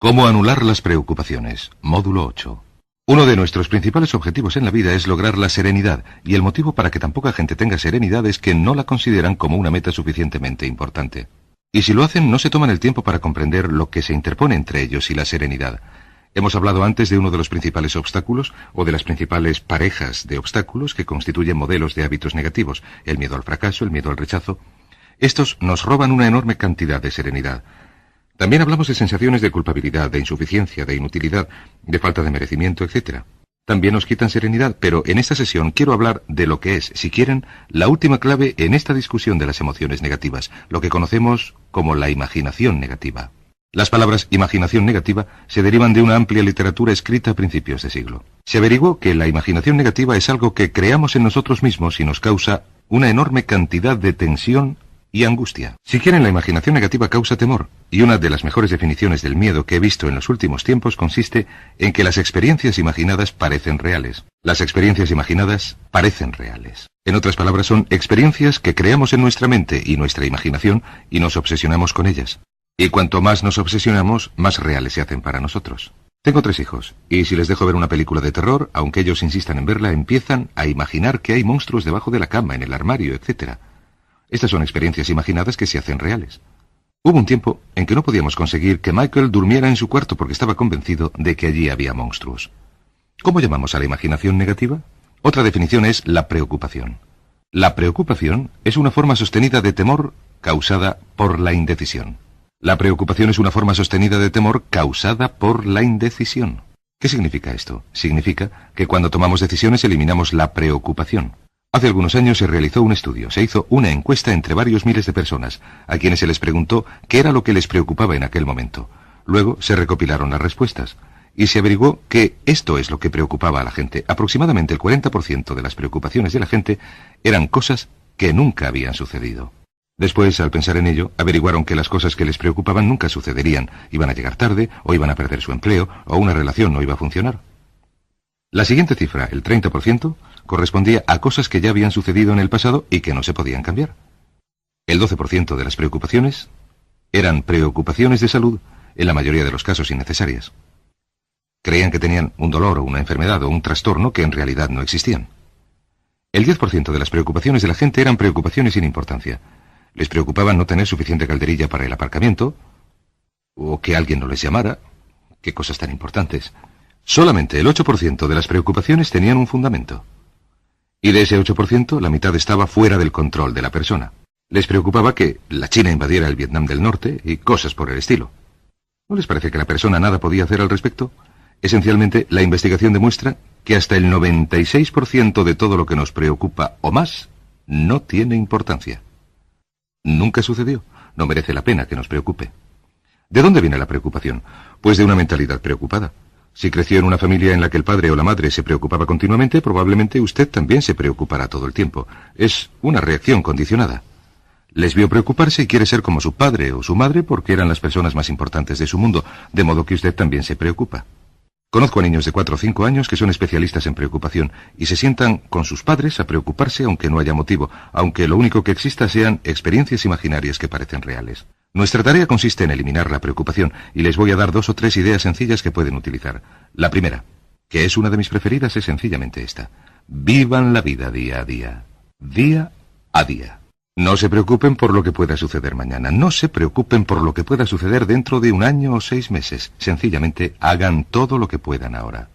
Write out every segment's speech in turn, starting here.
¿Cómo anular las preocupaciones? Módulo 8. Uno de nuestros principales objetivos en la vida es lograr la serenidad, y el motivo para que tan poca gente tenga serenidad es que no la consideran como una meta suficientemente importante. Y si lo hacen, no se toman el tiempo para comprender lo que se interpone entre ellos y la serenidad. Hemos hablado antes de uno de los principales obstáculos, o de las principales parejas de obstáculos que constituyen modelos de hábitos negativos: el miedo al fracaso, el miedo al rechazo. Estos nos roban una enorme cantidad de serenidad. También hablamos de sensaciones de culpabilidad, de insuficiencia, de inutilidad, de falta de merecimiento, etc. También nos quitan serenidad, pero en esta sesión quiero hablar de lo que es, si quieren, la última clave en esta discusión de las emociones negativas, lo que conocemos como la imaginación negativa. Las palabras imaginación negativa se derivan de una amplia literatura escrita a principios de siglo. Se averiguó que la imaginación negativa es algo que creamos en nosotros mismos y nos causa una enorme cantidad de tensión y angustia. Si quieren, la imaginación negativa causa temor, y una de las mejores definiciones del miedo que he visto en los últimos tiempos consiste en que las experiencias imaginadas parecen reales. Las experiencias imaginadas parecen reales. En otras palabras, son experiencias que creamos en nuestra mente y nuestra imaginación y nos obsesionamos con ellas. Y cuanto más nos obsesionamos, más reales se hacen para nosotros. Tengo 3 hijos, y si les dejo ver una película de terror, aunque ellos insistan en verla, empiezan a imaginar que hay monstruos debajo de la cama, en el armario, etc. Estas son experiencias imaginadas que se hacen reales. Hubo un tiempo en que no podíamos conseguir que Michael durmiera en su cuarto porque estaba convencido de que allí había monstruos. ¿Cómo llamamos a la imaginación negativa? Otra definición es la preocupación. La preocupación es una forma sostenida de temor causada por la indecisión. La preocupación es una forma sostenida de temor causada por la indecisión. ¿Qué significa esto? Significa que cuando tomamos decisiones eliminamos la preocupación. Hace algunos años se realizó un estudio, se hizo una encuesta entre varios miles de personas, a quienes se les preguntó qué era lo que les preocupaba en aquel momento. Luego se recopilaron las respuestas, y se averiguó que esto es lo que preocupaba a la gente. Aproximadamente el 40% de las preocupaciones de la gente eran cosas que nunca habían sucedido. Después, al pensar en ello, averiguaron que las cosas que les preocupaban nunca sucederían, iban a llegar tarde, o iban a perder su empleo, o una relación no iba a funcionar. La siguiente cifra, el 30%, correspondía a cosas que ya habían sucedido en el pasado y que no se podían cambiar. El 12% de las preocupaciones eran preocupaciones de salud, en la mayoría de los casos innecesarias. Creían que tenían un dolor o una enfermedad o un trastorno que en realidad no existían. El 10% de las preocupaciones de la gente eran preocupaciones sin importancia. Les preocupaba no tener suficiente calderilla para el aparcamiento, o que alguien no les llamara. Qué cosas tan importantes. Solamente el 8% de las preocupaciones tenían un fundamento. Y de ese 8%, la mitad estaba fuera del control de la persona. Les preocupaba que la China invadiera el Vietnam del Norte y cosas por el estilo. ¿No les parece que la persona nada podía hacer al respecto? Esencialmente, la investigación demuestra que hasta el 96% de todo lo que nos preocupa o más no tiene importancia. Nunca sucedió. No merece la pena que nos preocupe. ¿De dónde viene la preocupación? Pues de una mentalidad preocupada. Si creció en una familia en la que el padre o la madre se preocupaba continuamente, probablemente usted también se preocupará todo el tiempo. Es una reacción condicionada. Les vio preocuparse y quiere ser como su padre o su madre porque eran las personas más importantes de su mundo, de modo que usted también se preocupa. Conozco a niños de 4 o 5 años que son especialistas en preocupación y se sientan con sus padres a preocuparse aunque no haya motivo, aunque lo único que exista sean experiencias imaginarias que parecen reales. Nuestra tarea consiste en eliminar la preocupación y les voy a dar 2 o 3 ideas sencillas que pueden utilizar. La primera, que es una de mis preferidas, es sencillamente esta. Vivan la vida día a día. Día a día. No se preocupen por lo que pueda suceder mañana. No se preocupen por lo que pueda suceder dentro de 1 año o 6 meses. Sencillamente hagan todo lo que puedan ahora.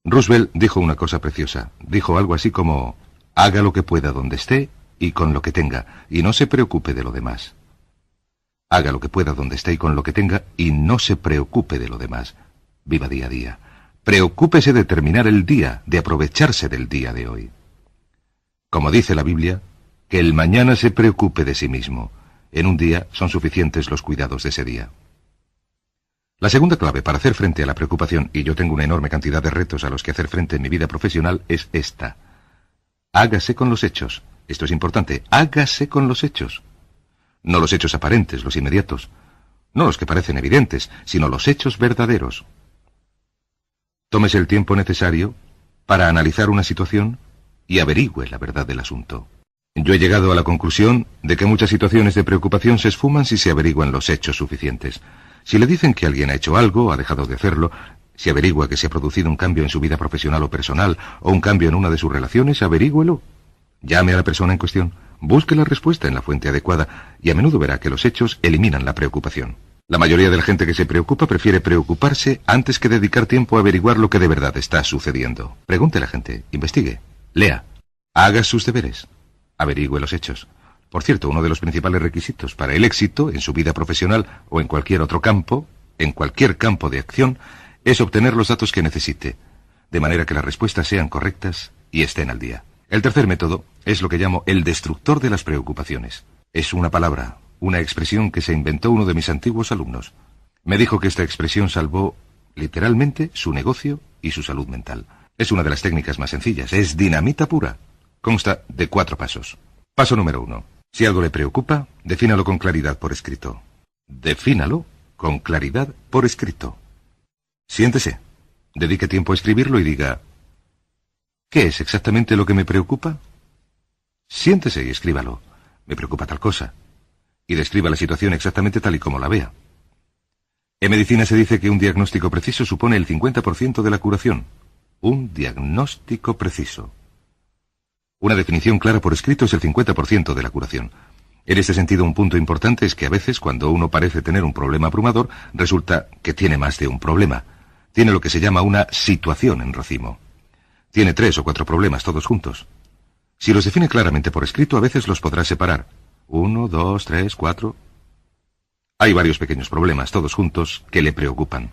Roosevelt dijo una cosa preciosa. Dijo algo así como: haga lo que pueda donde esté y con lo que tenga, y no se preocupe de lo demás. Haga lo que pueda donde esté y con lo que tenga, y no se preocupe de lo demás. Viva día a día. Preocúpese de terminar el día, de aprovecharse del día de hoy. Como dice la Biblia, que el mañana se preocupe de sí mismo. En un día son suficientes los cuidados de ese día. La segunda clave para hacer frente a la preocupación, y yo tengo una enorme cantidad de retos a los que hacer frente en mi vida profesional, es esta. Hágase con los hechos. Esto es importante. Hágase con los hechos. No los hechos aparentes, los inmediatos. No los que parecen evidentes, sino los hechos verdaderos. Tómese el tiempo necesario para analizar una situación y averigüe la verdad del asunto. Yo he llegado a la conclusión de que muchas situaciones de preocupación se esfuman si se averiguan los hechos suficientes. Si le dicen que alguien ha hecho algo, ha dejado de hacerlo, si averigua que se ha producido un cambio en su vida profesional o personal, o un cambio en una de sus relaciones, averígüelo. Llame a la persona en cuestión, busque la respuesta en la fuente adecuada, y a menudo verá que los hechos eliminan la preocupación. La mayoría de la gente que se preocupa prefiere preocuparse antes que dedicar tiempo a averiguar lo que de verdad está sucediendo. Pregunte a la gente, investigue, lea, haga sus deberes, averigüe los hechos. Por cierto, uno de los principales requisitos para el éxito en su vida profesional o en cualquier otro campo, en cualquier campo de acción, es obtener los datos que necesite, de manera que las respuestas sean correctas y estén al día. El tercer método es lo que llamo el destructor de las preocupaciones. Es una palabra, una expresión que se inventó uno de mis antiguos alumnos. Me dijo que esta expresión salvó, literalmente, su negocio y su salud mental. Es una de las técnicas más sencillas, es dinamita pura. Consta de 4 pasos. Paso número 1. Si algo le preocupa, defínalo con claridad por escrito. Defínalo con claridad por escrito. Siéntese, dedique tiempo a escribirlo y diga, ¿qué es exactamente lo que me preocupa? Siéntese y escríbalo. Me preocupa tal cosa. Y describa la situación exactamente tal y como la vea. En medicina se dice que un diagnóstico preciso supone el 50% de la curación. Un diagnóstico preciso. Una definición clara por escrito es el 50% de la curación. En este sentido, un punto importante es que a veces, cuando uno parece tener un problema abrumador, resulta que tiene más de un problema. Tiene lo que se llama una situación en racimo. Tiene 3 o 4 problemas todos juntos. Si los define claramente por escrito, a veces los podrá separar. 1, 2, 3, 4. Hay varios pequeños problemas, todos juntos, que le preocupan.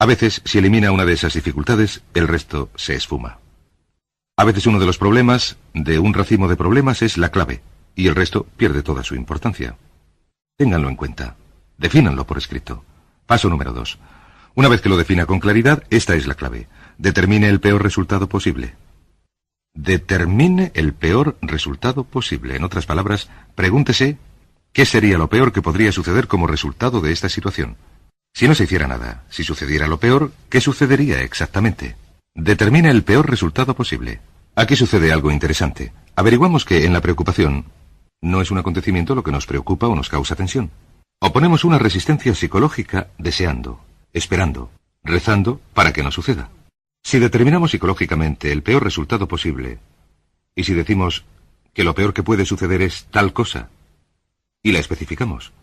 A veces, si elimina una de esas dificultades, el resto se esfuma. A veces uno de los problemas de un racimo de problemas es la clave, y el resto pierde toda su importancia. Ténganlo en cuenta. Defínanlo por escrito. Paso número 2. Una vez que lo defina con claridad, esta es la clave. Determine el peor resultado posible. Determine el peor resultado posible. En otras palabras, pregúntese qué sería lo peor que podría suceder como resultado de esta situación. Si no se hiciera nada, si sucediera lo peor, ¿qué sucedería exactamente? Determina el peor resultado posible. Aquí sucede algo interesante. Averiguamos que en la preocupación no es un acontecimiento lo que nos preocupa o nos causa tensión. Oponemos una resistencia psicológica deseando, esperando, rezando para que no suceda. Si determinamos psicológicamente el peor resultado posible, y si decimos que lo peor que puede suceder es tal cosa, y la especificamos,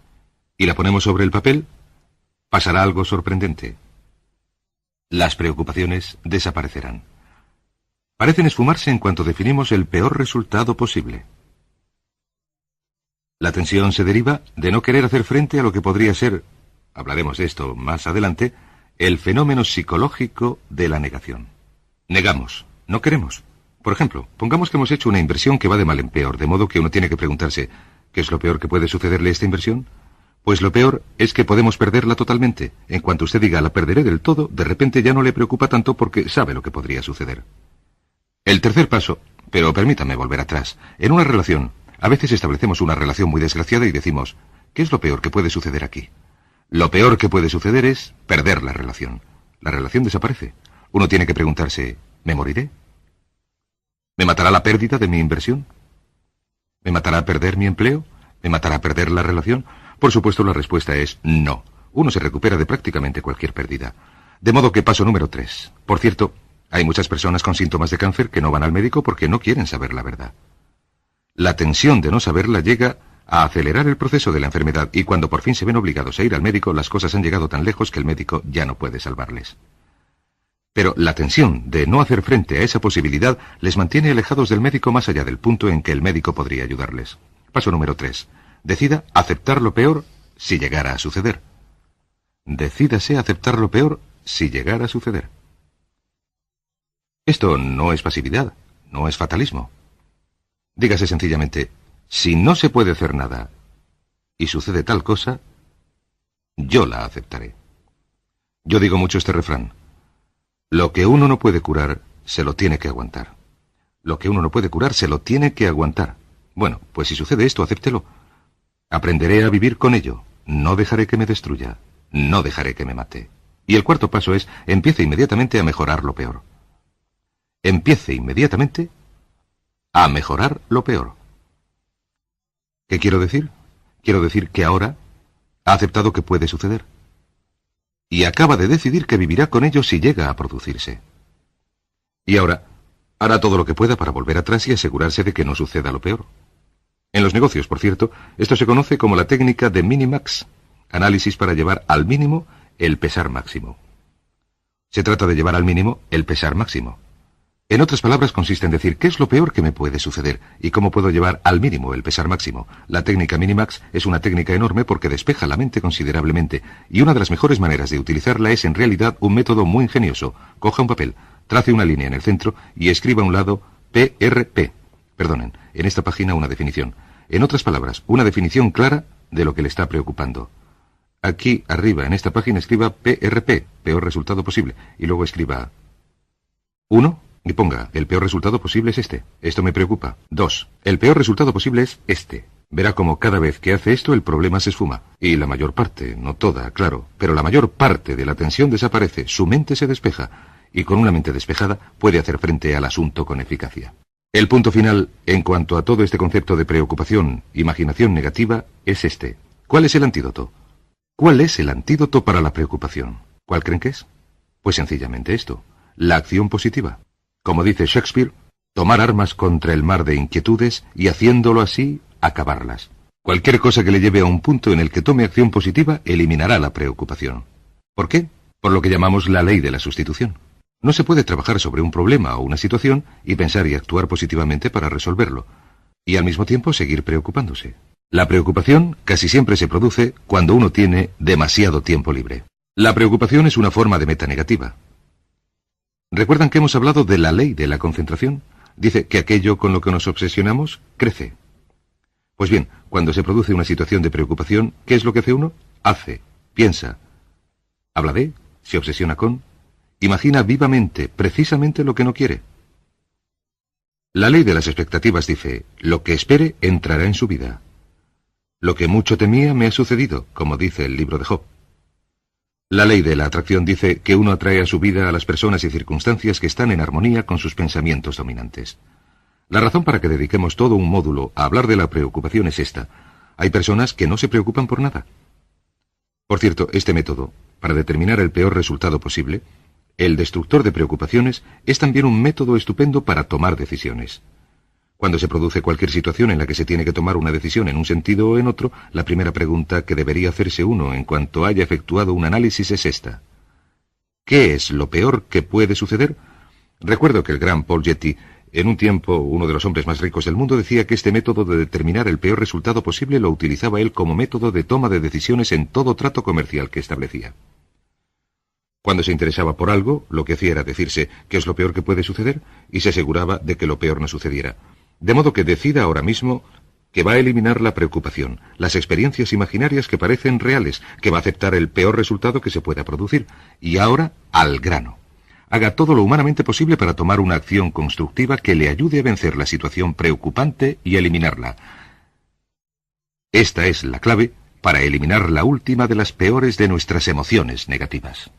y la ponemos sobre el papel, pasará algo sorprendente. Las preocupaciones desaparecerán. Parecen esfumarse en cuanto definimos el peor resultado posible. La tensión se deriva de no querer hacer frente a lo que podría ser, hablaremos de esto más adelante, el fenómeno psicológico de la negación. Negamos, no queremos. Por ejemplo, pongamos que hemos hecho una inversión que va de mal en peor, de modo que uno tiene que preguntarse, ¿qué es lo peor que puede sucederle a esta inversión? Pues lo peor es que podemos perderla totalmente. En cuanto usted diga la perderé del todo, de repente ya no le preocupa tanto porque sabe lo que podría suceder. El tercer paso, pero permítame volver atrás. En una relación, a veces establecemos una relación muy desgraciada y decimos, ¿qué es lo peor que puede suceder aquí? Lo peor que puede suceder es perder la relación. La relación desaparece. Uno tiene que preguntarse, ¿me moriré? ¿Me matará la pérdida de mi inversión? ¿Me matará perder mi empleo? ¿Me matará perder la relación? Por supuesto, la respuesta es no. Uno se recupera de prácticamente cualquier pérdida. De modo que paso número 3. Por cierto, hay muchas personas con síntomas de cáncer que no van al médico porque no quieren saber la verdad. La tensión de no saberla llega a acelerar el proceso de la enfermedad y cuando por fin se ven obligados a ir al médico, las cosas han llegado tan lejos que el médico ya no puede salvarles. Pero la tensión de no hacer frente a esa posibilidad les mantiene alejados del médico más allá del punto en que el médico podría ayudarles. Paso número 3. Decida aceptar lo peor si llegara a suceder. Decídase aceptar lo peor si llegara a suceder. Esto no es pasividad, no es fatalismo. Dígase sencillamente, si no se puede hacer nada y sucede tal cosa, yo la aceptaré. Yo digo mucho este refrán. Lo que uno no puede curar, se lo tiene que aguantar. Lo que uno no puede curar, se lo tiene que aguantar. Bueno, pues si sucede esto, acéptelo. Aprenderé a vivir con ello. No dejaré que me destruya. No dejaré que me mate. Y el cuarto paso es, empiece inmediatamente a mejorar lo peor. Empiece inmediatamente a mejorar lo peor. ¿Qué quiero decir? Quiero decir que ahora Ha aceptado que puede suceder. Y acaba de decidir que vivirá con ello si llega a producirse. Y ahora, hará todo lo que pueda para volver atrás y asegurarse de que no suceda lo peor. En los negocios, por cierto, esto se conoce como la técnica de minimax, análisis para llevar al mínimo el pesar máximo. Se trata de llevar al mínimo el pesar máximo. En otras palabras, consiste en decir qué es lo peor que me puede suceder y cómo puedo llevar al mínimo el pesar máximo. La técnica Minimax es una técnica enorme porque despeja la mente considerablemente, y una de las mejores maneras de utilizarla es en realidad un método muy ingenioso. Coja un papel, trace una línea en el centro y escriba a un lado PRP. Perdonen, en esta página una definición. En otras palabras, una definición clara de lo que le está preocupando. Aquí arriba en esta página escriba PRP, peor resultado posible, y luego escriba 1. Y ponga, el peor resultado posible es este. Esto me preocupa. 2. El peor resultado posible es este. Verá como cada vez que hace esto el problema se esfuma. Y la mayor parte, no toda, claro, pero la mayor parte de la tensión desaparece, su mente se despeja, y con una mente despejada puede hacer frente al asunto con eficacia. El punto final, en cuanto a todo este concepto de preocupación, imaginación negativa, es este. ¿Cuál es el antídoto? ¿Cuál es el antídoto para la preocupación? ¿Cuál creen que es? Pues sencillamente esto, la acción positiva. Como dice Shakespeare, tomar armas contra el mar de inquietudes y haciéndolo así, acabarlas. Cualquier cosa que le lleve a un punto en el que tome acción positiva eliminará la preocupación. ¿Por qué? Por lo que llamamos la ley de la sustitución. No se puede trabajar sobre un problema o una situación y pensar y actuar positivamente para resolverlo, y al mismo tiempo seguir preocupándose. La preocupación casi siempre se produce cuando uno tiene demasiado tiempo libre. La preocupación es una forma de meta negativa. ¿Recuerdan que hemos hablado de la ley de la concentración? Dice que aquello con lo que nos obsesionamos crece. Pues bien, cuando se produce una situación de preocupación, ¿qué es lo que hace uno? Hace, piensa, habla de, se obsesiona con, imagina vivamente, precisamente lo que no quiere. La ley de las expectativas dice, lo que espere entrará en su vida. Lo que mucho temía me ha sucedido, como dice el libro de Job. La ley de la atracción dice que uno atrae a su vida a las personas y circunstancias que están en armonía con sus pensamientos dominantes. La razón para que dediquemos todo un módulo a hablar de la preocupación es esta. Hay personas que no se preocupan por nada. Por cierto, este método, para determinar el peor resultado posible, el destructor de preocupaciones, es también un método estupendo para tomar decisiones. Cuando se produce cualquier situación en la que se tiene que tomar una decisión en un sentido o en otro, la primera pregunta que debería hacerse uno en cuanto haya efectuado un análisis es esta. ¿Qué es lo peor que puede suceder? Recuerdo que el gran Paul Getty, en un tiempo uno de los hombres más ricos del mundo, decía que este método de determinar el peor resultado posible lo utilizaba él como método de toma de decisiones en todo trato comercial que establecía. Cuando se interesaba por algo, lo que hacía era decirse qué es lo peor que puede suceder y se aseguraba de que lo peor no sucediera. De modo que decida ahora mismo que va a eliminar la preocupación, las experiencias imaginarias que parecen reales, que va a aceptar el peor resultado que se pueda producir. Y ahora, al grano. Haga todo lo humanamente posible para tomar una acción constructiva que le ayude a vencer la situación preocupante y eliminarla. Esta es la clave para eliminar la última de las peores de nuestras emociones negativas.